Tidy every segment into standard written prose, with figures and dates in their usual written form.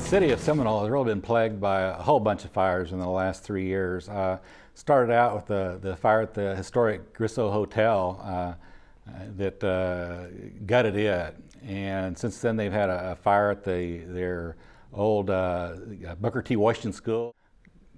city of Seminole has really been plagued by a whole bunch of fires in the last 3 years. Started out with the fire at the historic Grisso Hotel that gutted it, and since then they've had a fire at their old Booker T. Washington School.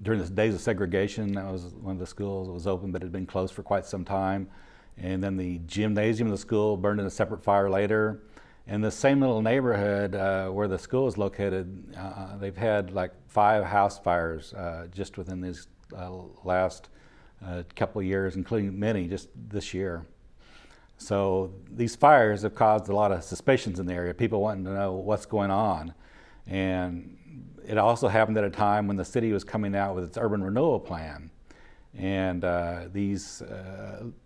During the days of segregation, that was one of the schools that was open, but it had been closed for quite some time. And then the gymnasium of the school burned in a separate fire later. In the same little neighborhood where the school is located, they've had like 5 house fires just within these last couple of years, including many just this year. So these fires have caused a lot of suspicions in the area, people wanting to know what's going on. And it also happened at a time when the city was coming out with its urban renewal plan. And these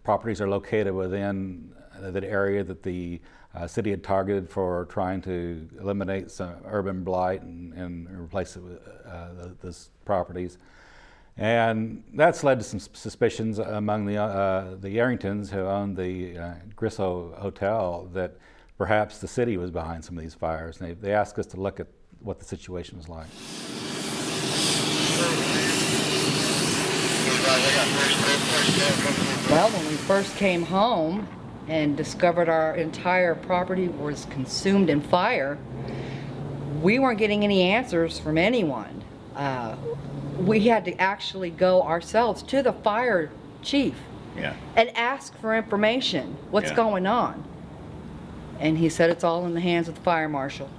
properties are located within that area that the city had targeted for trying to eliminate some urban blight and replace it with those properties. And that's led to some suspicions among the Arringtons who owned the Grisso Hotel that perhaps the city was behind some of these fires. And they asked us to look at what the situation was like. Well, when we first came home and discovered our entire property was consumed in fire, we weren't getting any answers from anyone. We had to actually go ourselves to the fire chief and ask for information. What's going on? And he said it's all in the hands of the fire marshal.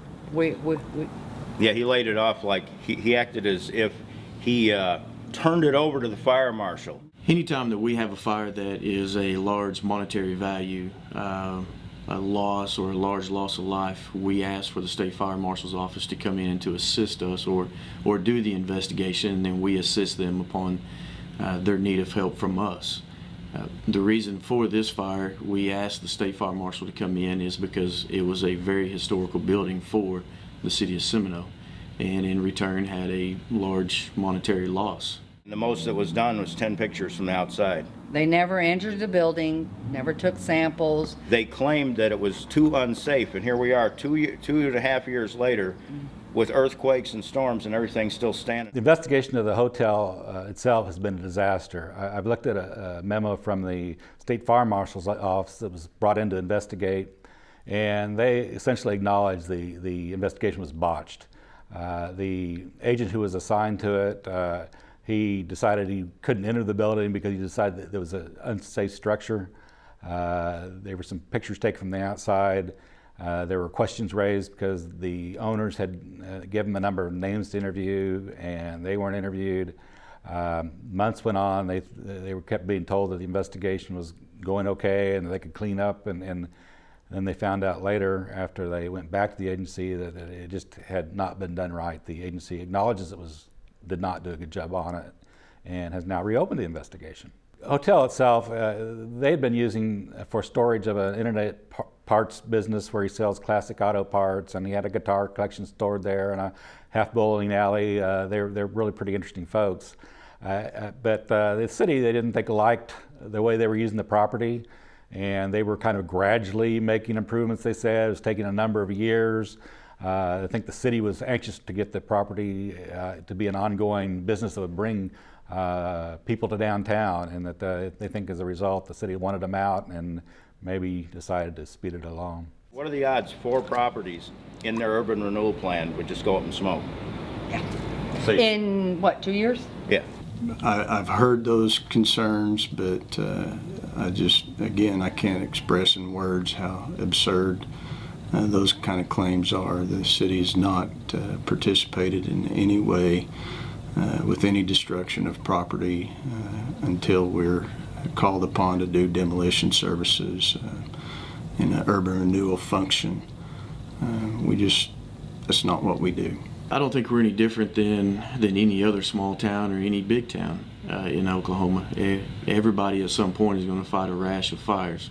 Yeah, he laid it off like he acted as if he turned it over to the fire marshal. Anytime that we have a fire that is a large monetary value, a loss or a large loss of life, we ask for the state fire marshal's office to come in and to assist us or do the investigation, and then we assist them upon their need of help from us. The reason for this fire, we asked the state fire marshal to come in is because it was a very historical building for the city of Seminole, and in return had a large monetary loss. The most that was done was 10 pictures from the outside. They never entered the building, never took samples. They claimed that it was too unsafe, and here we are 2.5 years later with earthquakes and storms and everything still standing. The investigation of the hotel itself has been a disaster. I've looked at a memo from the state fire marshal's office that was brought in to investigate, and they essentially acknowledged the investigation was botched. The agent who was assigned to it, he decided he couldn't enter the building because he decided that there was an unsafe structure. There were some pictures taken from the outside. There were questions raised because the owners had given them a number of names to interview and they weren't interviewed. Months went on. They were kept being told that the investigation was going okay and that they could clean up, and then they found out later after they went back to the agency that it just had not been done right. The agency acknowledges did not do a good job on it and has now reopened the investigation. The hotel itself, they'd been using for storage of an internet parts business where he sells classic auto parts, and he had a guitar collection stored there and a half bowling alley. They're really pretty interesting folks. But the city, they didn't think liked the way they were using the property, and they were kind of gradually making improvements, they said. It was taking a number of years. I think the city was anxious to get the property to be an ongoing business that would bring people to downtown, and that they think as a result the city wanted them out and maybe decided to speed it along. What are the odds 4 properties in their urban renewal plan would just go up in smoke? Yeah. So, in what, 2 years? Yeah. I've heard those concerns, but I can't express in words how absurd those kind of claims are. The city has not participated in any way with any destruction of property until we're called upon to do demolition services in an urban renewal function. That's not what we do. I don't think we're any different than any other small town or any big town in Oklahoma. Everybody at some point is going to fight a rash of fires.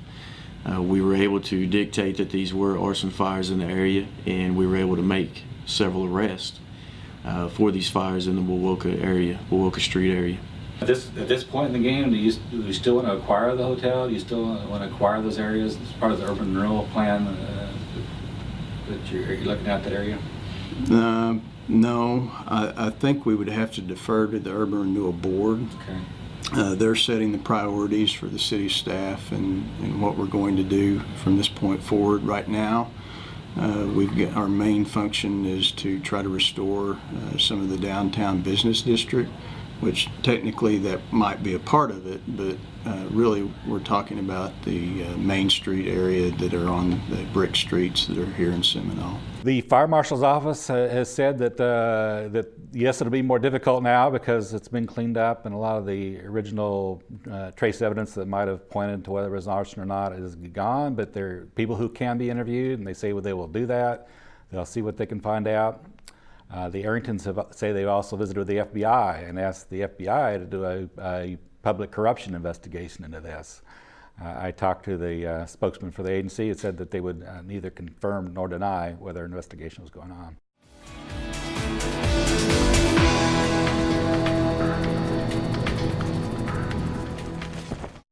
We were able to dictate that these were arson fires in the area, and we were able to make several arrests for these fires in the Woolwoka Street area. At this point in the game, do you still want to acquire the hotel? Do you still want to acquire those areas as part of the urban renewal plan that you're looking at that area? No, I think we would have to defer to the Urban Renewal Board. They're setting the priorities for the city staff and what we're going to do from this point forward. Right now, our main function is to try to restore some of the downtown business district, which technically that might be a part of it, but really we're talking about the Main Street area that are on the brick streets that are here in Seminole. The fire marshal's office has said that yes, it'll be more difficult now because it's been cleaned up and a lot of the original trace evidence that might have pointed to whether it was an arson or not is gone, but there are people who can be interviewed, and they say they will do that. They'll see what they can find out. The Arringtons say they've also visited with the FBI and asked the FBI to do a public corruption investigation into this. I talked to the spokesman for the agency. It said that they would neither confirm nor deny whether an investigation was going on.